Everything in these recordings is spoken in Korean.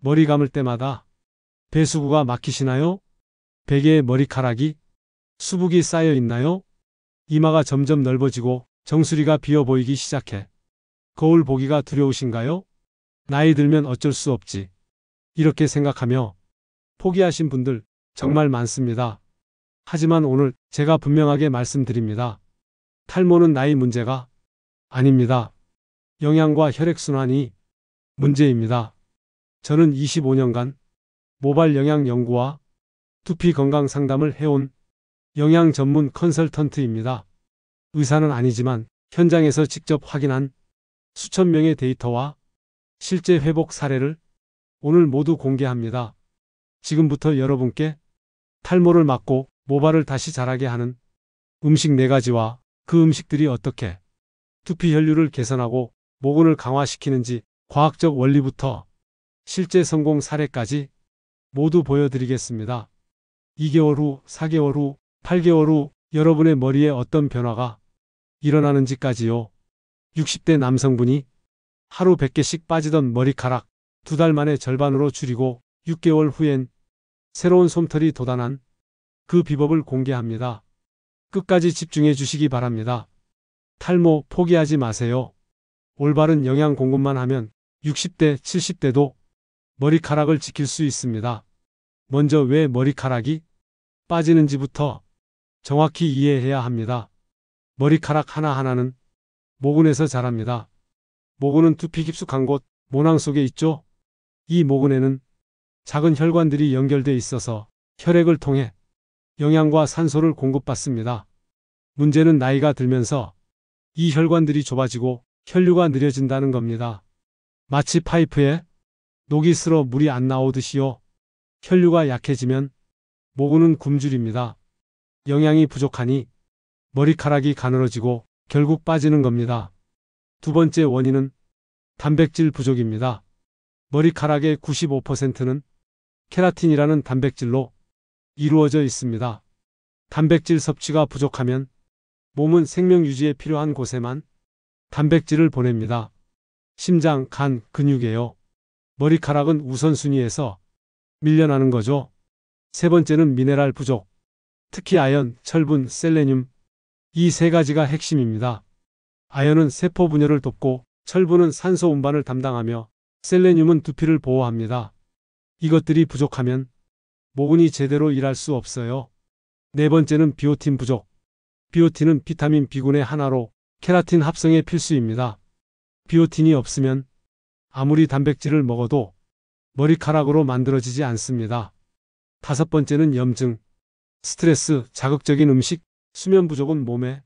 머리 감을 때마다 배수구가 막히시나요? 베개에 머리카락이, 수북이 쌓여 있나요? 이마가 점점 넓어지고 정수리가 비어 보이기 시작해 거울 보기가 두려우신가요? 나이 들면 어쩔 수 없지. 이렇게 생각하며 포기하신 분들 정말 많습니다. 하지만 오늘 제가 분명하게 말씀드립니다. 탈모는 나이 문제가 아닙니다. 영양과 혈액순환이 문제입니다. 저는 25년간 모발 영양 연구와 두피 건강 상담을 해온 영양 전문 컨설턴트입니다. 의사는 아니지만 현장에서 직접 확인한 수천 명의 데이터와 실제 회복 사례를 오늘 모두 공개합니다. 지금부터 여러분께 탈모를 막고 모발을 다시 자라게 하는 음식 4가지와 그 음식들이 어떻게 두피 혈류를 개선하고 모근을 강화시키는지 과학적 원리부터 실제 성공 사례까지 모두 보여드리겠습니다. 2개월 후, 4개월 후, 8개월 후 여러분의 머리에 어떤 변화가 일어나는지까지요. 60대 남성분이 하루 100개씩 빠지던 머리카락 2달 만에 절반으로 줄이고 6개월 후엔 새로운 솜털이 돋아난 그 비법을 공개합니다. 끝까지 집중해 주시기 바랍니다. 탈모 포기하지 마세요. 올바른 영양 공급만 하면 60대, 70대도 머리카락을 지킬 수 있습니다. 먼저 왜 머리카락이 빠지는지부터 정확히 이해해야 합니다. 머리카락 하나하나는 모근에서 자랍니다. 모근은 두피 깊숙한 곳, 모낭 속에 있죠. 이 모근에는 작은 혈관들이 연결돼 있어서 혈액을 통해 영양과 산소를 공급받습니다. 문제는 나이가 들면서 이 혈관들이 좁아지고 혈류가 느려진다는 겁니다. 마치 파이프에 녹이 슬어 물이 안 나오듯이요. 혈류가 약해지면 모근은 굶주립니다. 영양이 부족하니 머리카락이 가늘어지고 결국 빠지는 겁니다. 두 번째 원인은 단백질 부족입니다. 머리카락의 95%는 케라틴이라는 단백질로 이루어져 있습니다. 단백질 섭취가 부족하면 몸은 생명 유지에 필요한 곳에만 단백질을 보냅니다. 심장, 간, 근육에요. 머리카락은 우선순위에서 밀려나는 거죠. 세 번째는 미네랄 부족. 특히 아연, 철분, 셀레늄. 이 3가지가 핵심입니다. 아연은 세포 분열을 돕고 철분은 산소 운반을 담당하며 셀레늄은 두피를 보호합니다. 이것들이 부족하면 모근이 제대로 일할 수 없어요. 네 번째는 비오틴 부족. 비오틴은 비타민 B군의 하나로 케라틴 합성에 필수입니다. 비오틴이 없으면 아무리 단백질을 먹어도 머리카락으로 만들어지지 않습니다. 다섯 번째는 염증. 스트레스, 자극적인 음식, 수면 부족은 몸에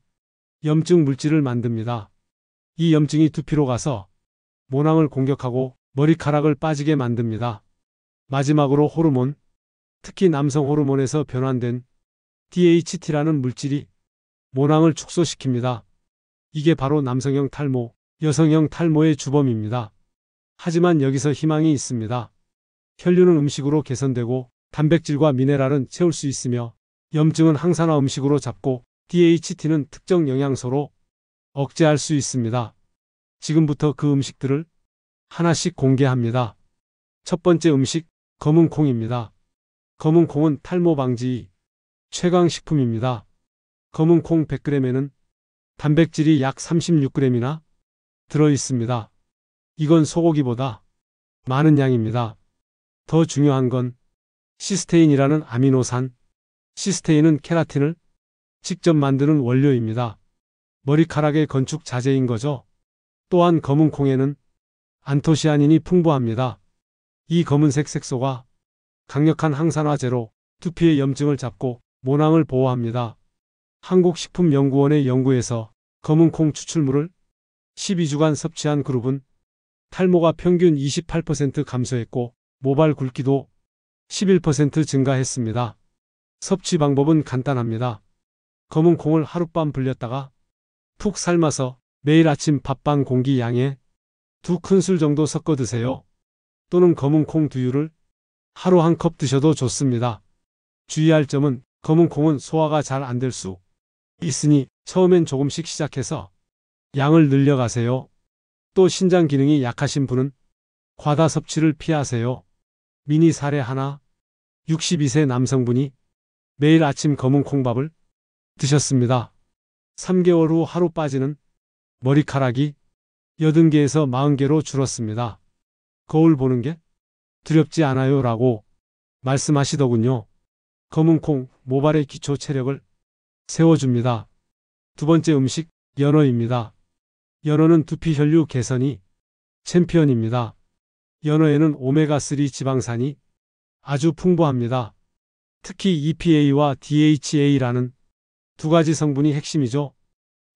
염증 물질을 만듭니다. 이 염증이 두피로 가서 모낭을 공격하고 머리카락을 빠지게 만듭니다. 마지막으로 호르몬, 특히 남성 호르몬에서 변환된 DHT라는 물질이 모낭을 축소시킵니다. 이게 바로 남성형 탈모, 여성형 탈모의 주범입니다. 하지만 여기서 희망이 있습니다. 혈류는 음식으로 개선되고 단백질과 미네랄은 채울 수 있으며 염증은 항산화 음식으로 잡고 DHT는 특정 영양소로 억제할 수 있습니다. 지금부터 그 음식들을 하나씩 공개합니다. 첫 번째 음식, 검은 콩입니다. 검은 콩은 탈모 방지 최강 식품입니다. 검은 콩 100g에는 단백질이 약 36g이나 들어있습니다. 이건 소고기보다 많은 양입니다. 더 중요한 건 시스테인이라는 아미노산. 시스테인은 케라틴을 직접 만드는 원료입니다. 머리카락의 건축 자재인 거죠. 또한 검은 콩에는 안토시아닌이 풍부합니다. 이 검은색 색소가 강력한 항산화제로 두피의 염증을 잡고 모낭을 보호합니다. 한국식품연구원의 연구에서 검은 콩 추출물을 12주간 섭취한 그룹은 탈모가 평균 28% 감소했고 모발 굵기도 11% 증가했습니다. 섭취 방법은 간단합니다. 검은 콩을 하룻밤 불렸다가 푹 삶아서 매일 아침 밥반 공기 양에 2큰술 정도 섞어 드세요. 또는 검은 콩 두유를 하루 1컵 드셔도 좋습니다. 주의할 점은 검은 콩은 소화가 잘 안 될 수 있으니 처음엔 조금씩 시작해서 양을 늘려가세요. 또 신장 기능이 약하신 분은 과다 섭취를 피하세요. 미니 사례 하나. 62세 남성분이 매일 아침 검은 콩밥을 드셨습니다. 3개월 후 하루 빠지는 머리카락이 80개에서 40개로 줄었습니다. 거울 보는 게 두렵지 않아요 라고 말씀하시더군요. 검은 콩, 모발의 기초 체력을 세워줍니다. 두 번째 음식, 연어입니다. 연어는 두피 혈류 개선이 챔피언입니다. 연어에는 오메가3 지방산이 아주 풍부합니다. 특히 EPA와 DHA라는 두 가지 성분이 핵심이죠.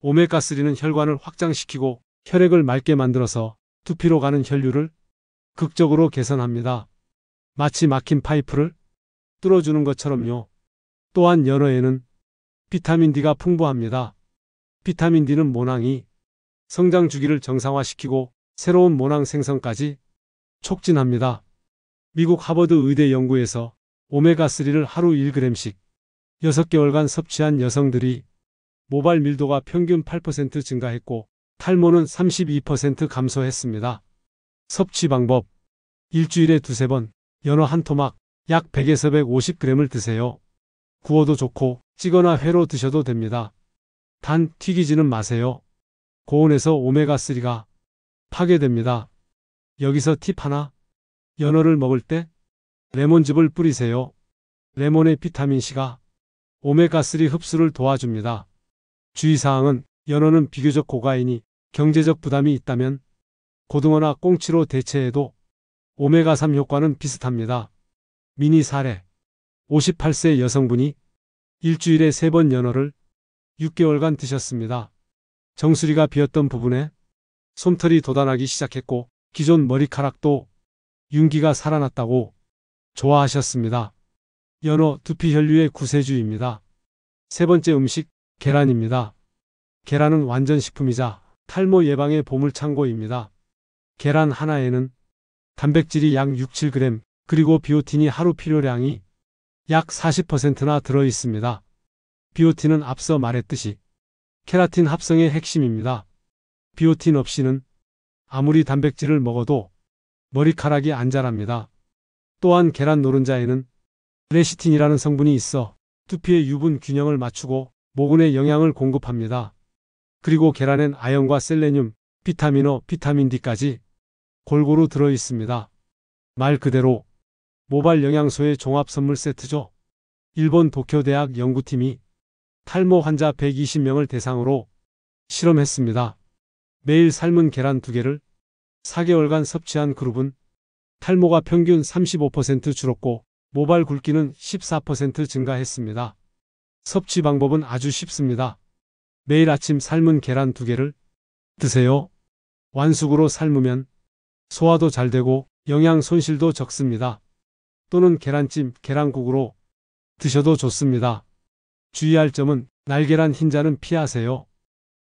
오메가3는 혈관을 확장시키고 혈액을 맑게 만들어서 두피로 가는 혈류를 극적으로 개선합니다. 마치 막힌 파이프를 뚫어주는 것처럼요. 또한 연어에는 비타민 D가 풍부합니다. 비타민 D는 모낭이 성장 주기를 정상화시키고 새로운 모낭 생성까지 촉진합니다. 미국 하버드 의대 연구에서 오메가3를 하루 1g씩 6개월간 섭취한 여성들이 모발 밀도가 평균 8% 증가했고 탈모는 32% 감소했습니다. 섭취 방법. 일주일에 두세 번 연어 한 토막 약 100에서 150g을 드세요. 구워도 좋고 찌거나 회로 드셔도 됩니다. 단 튀기지는 마세요. 고온에서 오메가3가 파괴됩니다. 여기서 팁 하나. 연어를 먹을 때 레몬즙을 뿌리세요. 레몬의 비타민C가 오메가3 흡수를 도와줍니다. 주의사항은 연어는 비교적 고가이니 경제적 부담이 있다면 고등어나 꽁치로 대체해도 오메가3 효과는 비슷합니다. 미니 사례. 58세 여성분이 일주일에 3번 연어를 6개월간 드셨습니다. 정수리가 비었던 부분에 솜털이 돋아나기 시작했고 기존 머리카락도 윤기가 살아났다고 좋아하셨습니다. 연어 두피 혈류의 구세주입니다. 세 번째 음식, 계란입니다. 계란은 완전 식품이자 탈모 예방의 보물창고입니다. 계란 하나에는 단백질이 약 6, 7g, 그리고 비오틴이 하루 필요량이 약 40%나 들어있습니다. 비오틴은 앞서 말했듯이 케라틴 합성의 핵심입니다. 비오틴 없이는 아무리 단백질을 먹어도 머리카락이 안 자랍니다. 또한 계란 노른자에는 레시틴이라는 성분이 있어 두피의 유분 균형을 맞추고 모근에 영양을 공급합니다. 그리고 계란엔 아연과 셀레늄, 비타민O, 비타민 D까지 골고루 들어있습니다. 말 그대로 모발 영양소의 종합 선물 세트죠. 일본 도쿄대학 연구팀이 탈모 환자 120명을 대상으로 실험했습니다. 매일 삶은 계란 2개를 4개월간 섭취한 그룹은 탈모가 평균 35% 줄었고 모발 굵기는 14% 증가했습니다. 섭취 방법은 아주 쉽습니다. 매일 아침 삶은 계란 2개를 드세요. 완숙으로 삶으면 소화도 잘 되고 영양 손실도 적습니다. 또는 계란찜, 계란국으로 드셔도 좋습니다. 주의할 점은 날계란 흰자는 피하세요.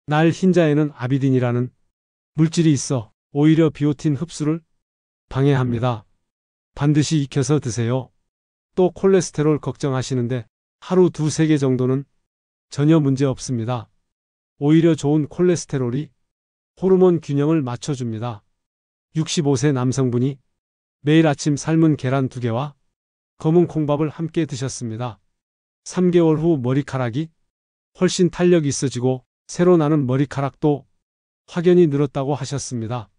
날 흰자에는 아비딘이라는 물질이 있어 오히려 비오틴 흡수를 방해합니다. 반드시 익혀서 드세요. 또 콜레스테롤 걱정하시는데 하루 2-3개 정도는 전혀 문제 없습니다. 오히려 좋은 콜레스테롤이 호르몬 균형을 맞춰줍니다. 65세 남성분이 매일 아침 삶은 계란 2개와 검은 콩밥을 함께 드셨습니다. 3개월 후 머리카락이 훨씬 탄력 있어지고 새로 나는 머리카락도 확연히 늘었다고 하셨습니다.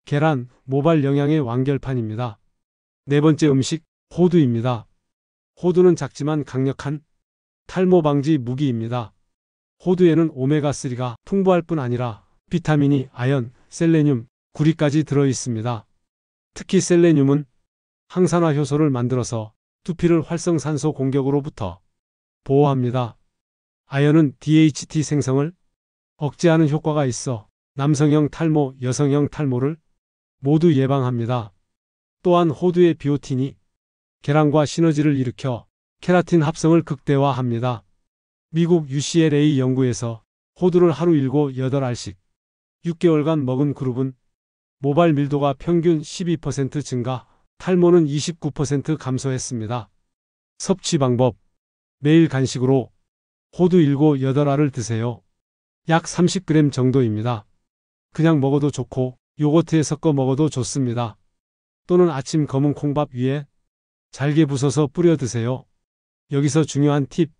계란, 모발 영양의 완결판입니다. 네 번째 음식, 호두입니다. 호두는 작지만 강력한 탈모 방지 무기입니다. 호두에는 오메가3가 풍부할 뿐 아니라 비타민이, 아연, 셀레늄, 구리까지 들어있습니다. 특히 셀레늄은 항산화 효소를 만들어서 두피를 활성산소 공격으로부터 보호합니다. 아연은 DHT 생성을 억제하는 효과가 있어 남성형 탈모, 여성형 탈모를 모두 예방합니다. 또한 호두의 비오틴이 계란과 시너지를 일으켜 케라틴 합성을 극대화합니다. 미국 UCLA 연구에서 호두를 하루 7, 8알씩 6개월간 먹은 그룹은 모발 밀도가 평균 12% 증가, 탈모는 29% 감소했습니다. 섭취 방법. 매일 간식으로 호두 7, 8알을 드세요. 약 30g 정도입니다. 그냥 먹어도 좋고 요거트에 섞어 먹어도 좋습니다. 또는 아침 검은 콩밥 위에 잘게 부숴서 뿌려 드세요. 여기서 중요한 팁.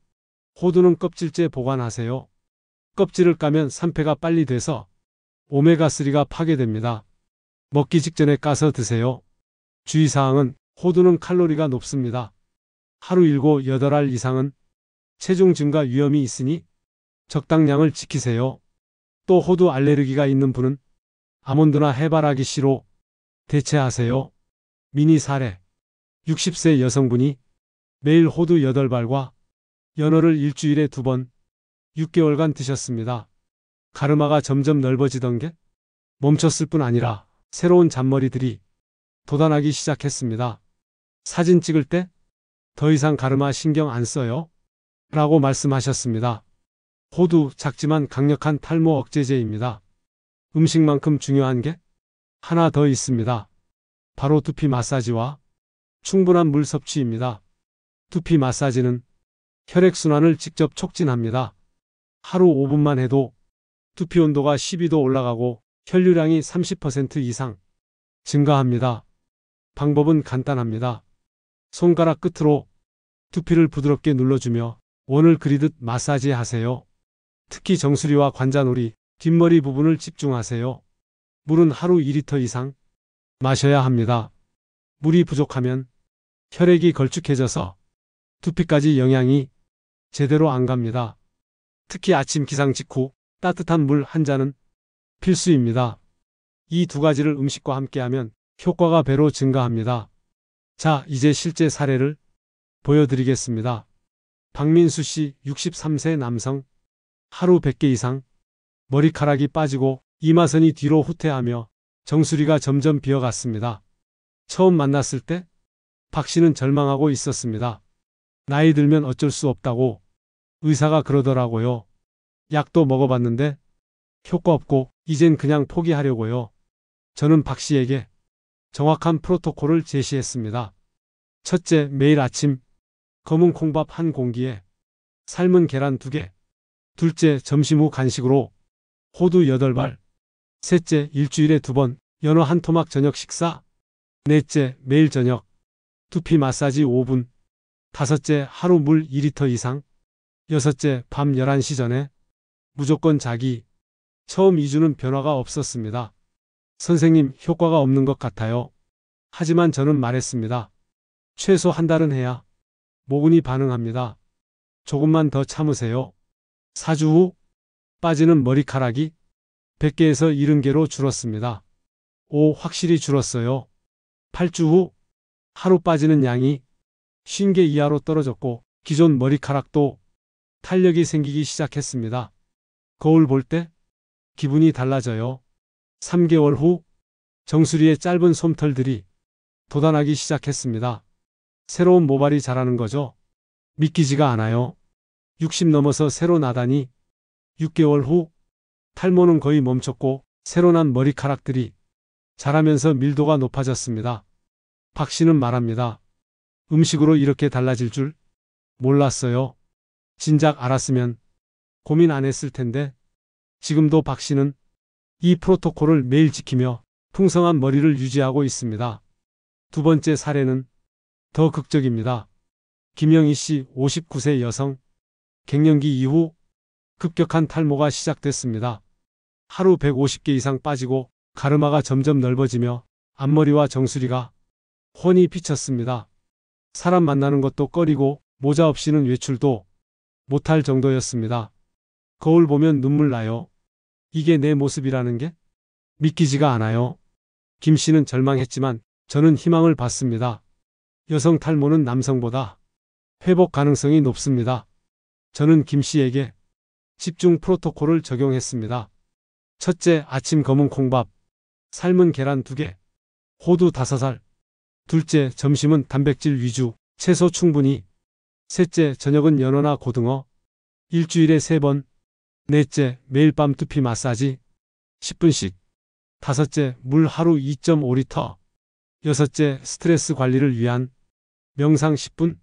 호두는 껍질째 보관하세요. 껍질을 까면 산패가 빨리 돼서 오메가3가 파괴됩니다. 먹기 직전에 까서 드세요. 주의사항은 호두는 칼로리가 높습니다. 하루 7, 8알 이상은 체중 증가 위험이 있으니 적당량을 지키세요. 또 호두 알레르기가 있는 분은 아몬드나 해바라기 씨로 대체하세요. 미니 사례. 60세 여성분이 매일 호두 8발과 연어를 일주일에 2번 6개월간 드셨습니다. 가르마가 점점 넓어지던 게 멈췄을 뿐 아니라 새로운 잔머리들이 돋아나기 시작했습니다. 사진 찍을 때 더 이상 가르마 신경 안 써요? 라고 말씀하셨습니다. 호두 작지만 강력한 탈모 억제제입니다. 음식만큼 중요한 게 하나 더 있습니다. 바로 두피 마사지와 충분한 물 섭취입니다. 두피 마사지는 혈액순환을 직접 촉진합니다. 하루 5분만 해도 두피 온도가 12도 올라가고 혈류량이 30% 이상 증가합니다. 방법은 간단합니다. 손가락 끝으로 두피를 부드럽게 눌러주며 원을 그리듯 마사지 하세요. 특히 정수리와 관자놀이, 뒷머리 부분을 집중하세요. 물은 하루 2리터 이상 마셔야 합니다. 물이 부족하면 혈액이 걸쭉해져서 두피까지 영양이 제대로 안 갑니다. 특히 아침 기상 직후 따뜻한 물 한 잔은 필수입니다. 이 두 가지를 음식과 함께하면 효과가 배로 증가합니다. 자, 이제 실제 사례를 보여드리겠습니다. 박민수 씨, 63세 남성, 하루 100개 이상 머리카락이 빠지고 이마선이 뒤로 후퇴하며 정수리가 점점 비어갔습니다. 처음 만났을 때 박 씨는 절망하고 있었습니다. 나이 들면 어쩔 수 없다고 의사가 그러더라고요. 약도 먹어봤는데 효과 없고 이젠 그냥 포기하려고요. 저는 박 씨에게 정확한 프로토콜을 제시했습니다. 첫째, 매일 아침 검은 콩밥 한 공기에 삶은 계란 2개. 둘째, 점심 후 간식으로 호두 8발. 셋째, 일주일에 2번 연어 한 토막 저녁 식사. 넷째, 매일 저녁 두피 마사지 5분. 다섯째, 하루 물 2리터 이상. 여섯째, 밤 11시 전에 무조건 자기. 처음 2주는 변화가 없었습니다. 선생님, 효과가 없는 것 같아요. 하지만 저는 말했습니다. 최소 한 달은 해야 모근이 반응합니다. 조금만 더 참으세요. 4주 후 빠지는 머리카락이 100개에서 70개로 줄었습니다. 5. 확실히 줄었어요. 8주 후 하루 빠지는 양이 50개 이하로 떨어졌고 기존 머리카락도 탄력이 생기기 시작했습니다. 거울 볼 때 기분이 달라져요. 3개월 후 정수리의 짧은 솜털들이 돋아나기 시작했습니다. 새로운 모발이 자라는 거죠. 믿기지가 않아요. 60 넘어서 새로 나다니. 6개월 후 탈모는 거의 멈췄고 새로 난 머리카락들이 자라면서 밀도가 높아졌습니다. 박 씨는 말합니다. 음식으로 이렇게 달라질 줄 몰랐어요. 진작 알았으면 고민 안 했을 텐데. 지금도 박 씨는 이 프로토콜을 매일 지키며 풍성한 머리를 유지하고 있습니다. 두 번째 사례는 더 극적입니다. 김영희 씨, 59세 여성, 갱년기 이후 급격한 탈모가 시작됐습니다. 하루 150개 이상 빠지고 가르마가 점점 넓어지며 앞머리와 정수리가 훤히 비쳤습니다. 사람 만나는 것도 꺼리고 모자 없이는 외출도 못할 정도였습니다. 거울 보면 눈물 나요. 이게 내 모습이라는 게 믿기지가 않아요. 김 씨는 절망했지만 저는 희망을 봤습니다. 여성 탈모는 남성보다 회복 가능성이 높습니다. 저는 김 씨에게 집중 프로토콜을 적용했습니다. 첫째, 아침 검은 콩밥, 삶은 계란 2개, 호두 5알. 둘째, 점심은 단백질 위주, 채소 충분히. 셋째, 저녁은 연어나 고등어, 일주일에 3번. 넷째, 매일 밤 두피 마사지 10분씩. 다섯째, 물 하루 2.5리터. 여섯째, 스트레스 관리를 위한 명상 10분.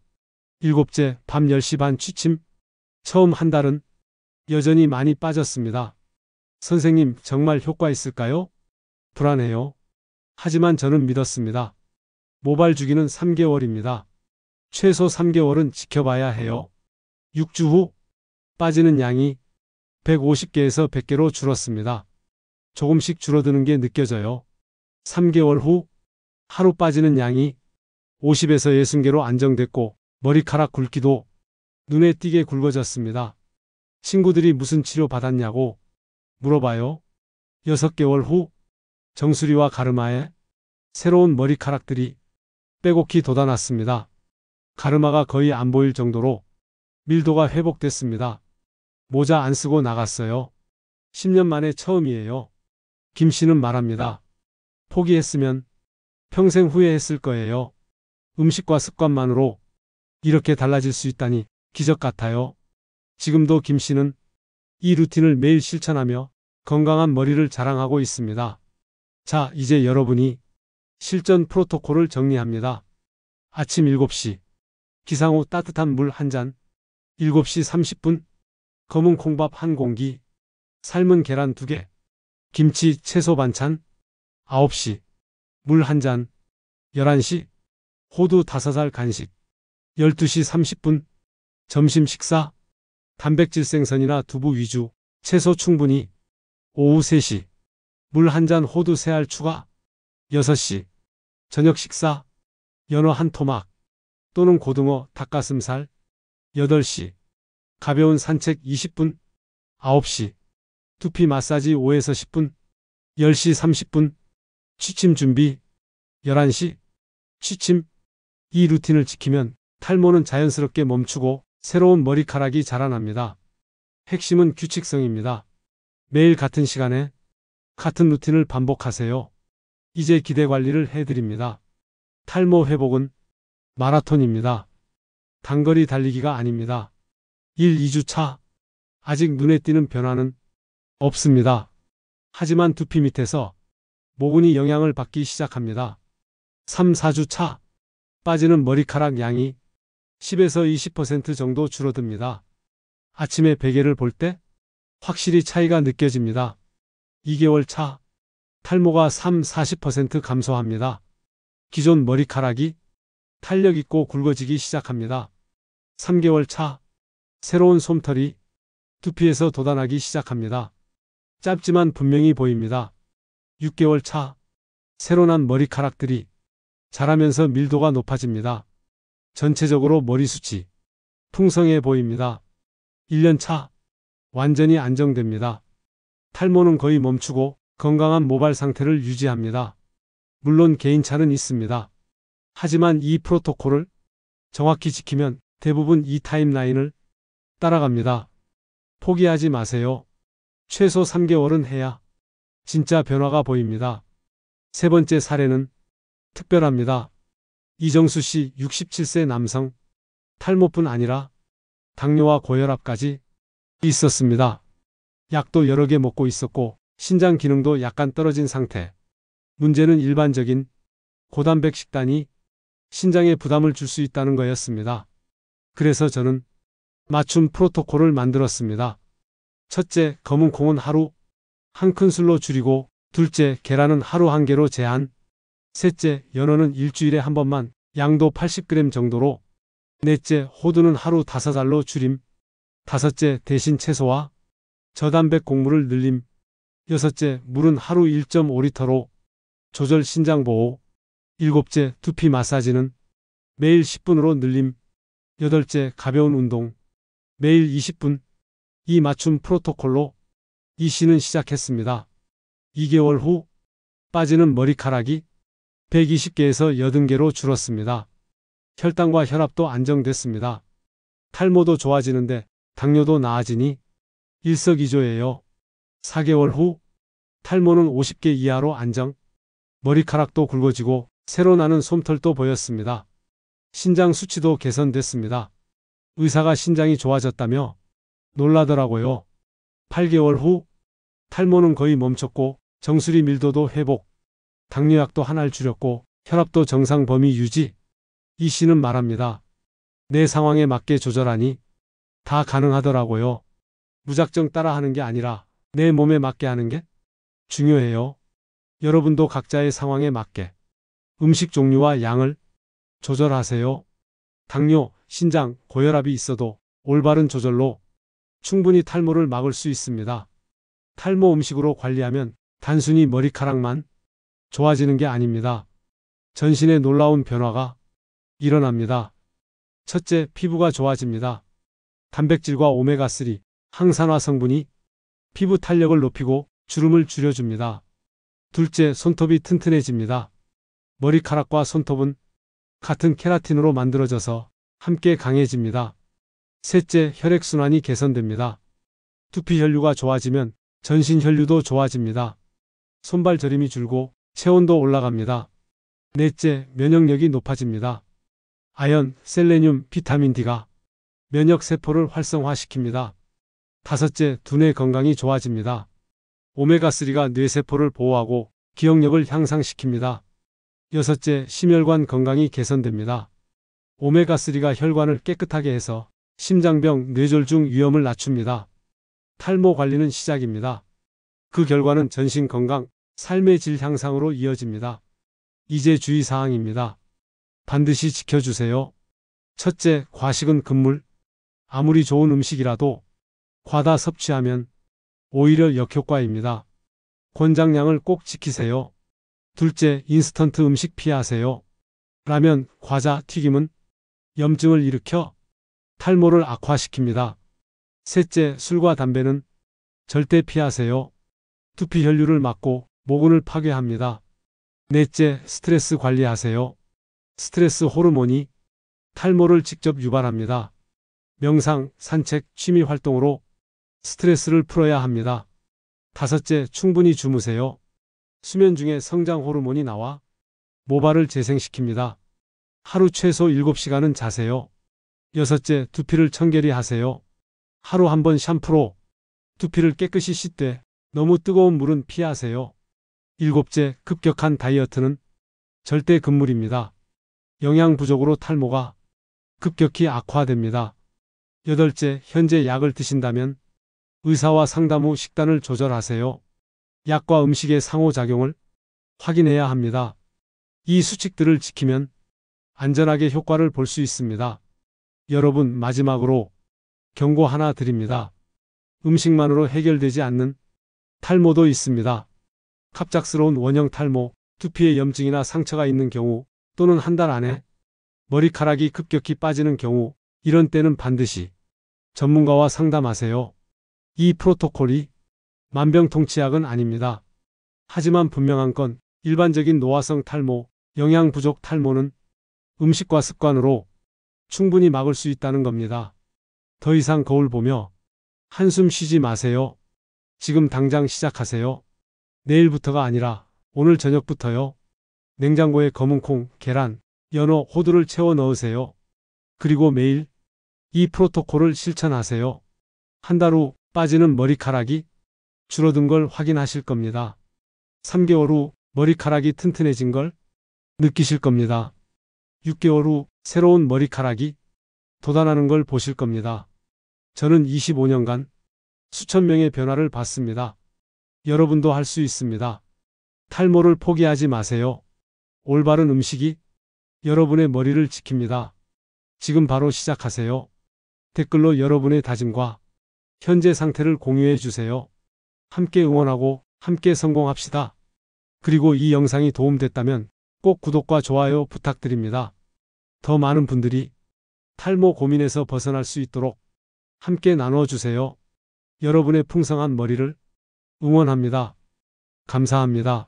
일곱째, 밤 10시 반 취침. 처음 한 달은 여전히 많이 빠졌습니다. 선생님, 정말 효과 있을까요? 불안해요. 하지만 저는 믿었습니다. 모발 주기는 3개월입니다. 최소 3개월은 지켜봐야 해요. 6주 후 빠지는 양이 150개에서 100개로 줄었습니다. 조금씩 줄어드는 게 느껴져요. 3개월 후 하루 빠지는 양이 50에서 60개로 안정됐고 머리카락 굵기도 눈에 띄게 굵어졌습니다. 친구들이 무슨 치료 받았냐고 물어봐요. 6개월 후 정수리와 가르마에 새로운 머리카락들이 빼곡히 돋아났습니다. 가르마가 거의 안 보일 정도로 밀도가 회복됐습니다. 모자 안 쓰고 나갔어요. 10년 만에 처음이에요. 김 씨는 말합니다. 포기했으면 평생 후회했을 거예요. 음식과 습관만으로 이렇게 달라질 수 있다니 기적 같아요. 지금도 김 씨는 이 루틴을 매일 실천하며 건강한 머리를 자랑하고 있습니다. 자, 이제 여러분이 실전 프로토콜을 정리합니다. 아침 7시 기상 후 따뜻한 물 한 잔, 7시 30분 검은 콩밥 한 공기, 삶은 계란 2개, 김치 채소 반찬, 9시 물 한 잔, 11시 호두 5알 간식, 12시 30분 점심 식사, 단백질 생선이나 두부 위주, 채소 충분히, 오후 3시 물 한 잔 호두 3알 추가, 6시 저녁 식사, 연어 한 토막 또는 고등어, 닭가슴살, 8시 가벼운 산책 20분, 9시 두피 마사지 5에서 10분, 10시 30분 취침 준비, 11시 취침. 이 루틴을 지키면 탈모는 자연스럽게 멈추고 새로운 머리카락이 자라납니다. 핵심은 규칙성입니다. 매일 같은 시간에 같은 루틴을 반복하세요. 이제 기대 관리를 해드립니다. 탈모 회복은 마라톤입니다. 단거리 달리기가 아닙니다. 1, 2주 차. 아직 눈에 띄는 변화는 없습니다. 하지만 두피 밑에서 모근이 영향을 받기 시작합니다. 3, 4주 차. 빠지는 머리카락 양이 10에서 20% 정도 줄어듭니다. 아침에 베개를 볼 때 확실히 차이가 느껴집니다. 2개월 차. 탈모가 3, 40% 감소합니다. 기존 머리카락이 탄력 있고 굵어지기 시작합니다. 3개월 차. 새로운 솜털이 두피에서 돋아나기 시작합니다. 짧지만 분명히 보입니다. 6개월 차. 새로 난 머리카락들이 자라면서 밀도가 높아집니다. 전체적으로 머리숱이 풍성해 보입니다. 1년 차. 완전히 안정됩니다. 탈모는 거의 멈추고 건강한 모발 상태를 유지합니다. 물론 개인차는 있습니다. 하지만 이 프로토콜을 정확히 지키면 대부분 이 타임라인을 따라갑니다. 포기하지 마세요. 최소 3개월은 해야 진짜 변화가 보입니다. 세 번째 사례는 특별합니다. 이정수 씨 67세 남성, 탈모뿐 아니라 당뇨와 고혈압까지 있었습니다. 약도 여러 개 먹고 있었고 신장 기능도 약간 떨어진 상태. 문제는 일반적인 고단백 식단이 신장에 부담을 줄 수 있다는 거였습니다. 그래서 저는 맞춤 프로토콜을 만들었습니다. 첫째, 검은 콩은 하루 한 큰술로 줄이고, 둘째, 계란은 하루 1개로 제한, 셋째, 연어는 일주일에 한 번만, 양도 80g 정도로, 넷째, 호두는 하루 5알로 줄임, 다섯째, 대신 채소와 저단백 곡물을 늘림, 여섯째, 물은 하루 1.5리터로 조절 신장 보호, 일곱째, 두피 마사지는 매일 10분으로 늘림, 여덟째, 가벼운 운동, 매일 20분. 이 맞춤 프로토콜로 이 씨는 시작했습니다. 2개월 후 빠지는 머리카락이 120개에서 80개로 줄었습니다. 혈당과 혈압도 안정됐습니다. 탈모도 좋아지는데 당뇨도 나아지니 일석이조예요. 4개월 후 탈모는 50개 이하로 안정, 머리카락도 굵어지고 새로 나는 솜털도 보였습니다. 신장 수치도 개선됐습니다. 의사가 신장이 좋아졌다며 놀라더라고요. 8개월 후 탈모는 거의 멈췄고 정수리 밀도도 회복, 당뇨약도 한 알 줄였고 혈압도 정상 범위 유지. 이 씨는 말합니다. 내 상황에 맞게 조절하니 다 가능하더라고요. 무작정 따라하는 게 아니라 내 몸에 맞게 하는 게 중요해요. 여러분도 각자의 상황에 맞게 음식 종류와 양을 조절하세요. 당뇨, 신장, 고혈압이 있어도 올바른 조절로 충분히 탈모를 막을 수 있습니다. 탈모 음식으로 관리하면 단순히 머리카락만 좋아지는 게 아닙니다. 전신에 놀라운 변화가 일어납니다. 첫째, 피부가 좋아집니다. 단백질과 오메가3, 항산화 성분이 피부 탄력을 높이고 주름을 줄여줍니다. 둘째, 손톱이 튼튼해집니다. 머리카락과 손톱은 같은 케라틴으로 만들어져서 함께 강해집니다. 셋째, 혈액순환이 개선됩니다. 두피 혈류가 좋아지면 전신 혈류도 좋아집니다. 손발 저림이 줄고 체온도 올라갑니다. 넷째, 면역력이 높아집니다. 아연, 셀레늄, 비타민 D가 면역 세포를 활성화시킵니다. 다섯째, 두뇌 건강이 좋아집니다. 오메가3가 뇌세포를 보호하고 기억력을 향상시킵니다. 여섯째, 심혈관 건강이 개선됩니다. 오메가3가 혈관을 깨끗하게 해서 심장병, 뇌졸중 위험을 낮춥니다. 탈모 관리는 시작입니다. 그 결과는 전신 건강, 삶의 질 향상으로 이어집니다. 이제 주의사항입니다. 반드시 지켜주세요. 첫째, 과식은 금물. 아무리 좋은 음식이라도 과다 섭취하면 오히려 역효과입니다. 권장량을 꼭 지키세요. 둘째, 인스턴트 음식 피하세요. 라면, 과자, 튀김은 염증을 일으켜 탈모를 악화시킵니다. 셋째, 술과 담배는 절대 피하세요. 두피 혈류를 막고 모근을 파괴합니다. 넷째, 스트레스 관리하세요. 스트레스 호르몬이 탈모를 직접 유발합니다. 명상, 산책, 취미 활동으로 스트레스를 풀어야 합니다. 다섯째, 충분히 주무세요. 수면 중에 성장 호르몬이 나와 모발을 재생시킵니다. 하루 최소 7시간은 자세요. 여섯째, 두피를 청결히 하세요. 하루 한 번 샴푸로 두피를 깨끗이 씻되 너무 뜨거운 물은 피하세요. 일곱째, 급격한 다이어트는 절대 금물입니다. 영양 부족으로 탈모가 급격히 악화됩니다. 여덟째, 현재 약을 드신다면 의사와 상담 후 식단을 조절하세요. 약과 음식의 상호작용을 확인해야 합니다. 이 수칙들을 지키면 안전하게 효과를 볼 수 있습니다. 여러분, 마지막으로 경고 하나 드립니다. 음식만으로 해결되지 않는 탈모도 있습니다. 갑작스러운 원형 탈모, 두피에 염증이나 상처가 있는 경우 또는 한 달 안에 머리카락이 급격히 빠지는 경우, 이런 때는 반드시 전문가와 상담하세요. 이 프로토콜이 만병통치약은 아닙니다. 하지만 분명한 건 일반적인 노화성 탈모, 영양 부족 탈모는 음식과 습관으로 충분히 막을 수 있다는 겁니다. 더 이상 거울 보며 한숨 쉬지 마세요. 지금 당장 시작하세요. 내일부터가 아니라 오늘 저녁부터요. 냉장고에 검은 콩, 계란, 연어, 호두를 채워 넣으세요. 그리고 매일 이 프로토콜을 실천하세요. 한 달 후 빠지는 머리카락이 줄어든 걸 확인하실 겁니다. 3개월 후 머리카락이 튼튼해진 걸 느끼실 겁니다. 6개월 후 새로운 머리카락이 돋아나는 걸 보실 겁니다. 저는 25년간 수천 명의 변화를 봤습니다. 여러분도 할 수 있습니다. 탈모를 포기하지 마세요. 올바른 음식이 여러분의 머리를 지킵니다. 지금 바로 시작하세요. 댓글로 여러분의 다짐과 현재 상태를 공유해 주세요. 함께 응원하고 함께 성공합시다. 그리고 이 영상이 도움됐다면 꼭 구독과 좋아요 부탁드립니다. 더 많은 분들이 탈모 고민에서 벗어날 수 있도록 함께 나눠주세요. 여러분의 풍성한 머리를 응원합니다. 감사합니다.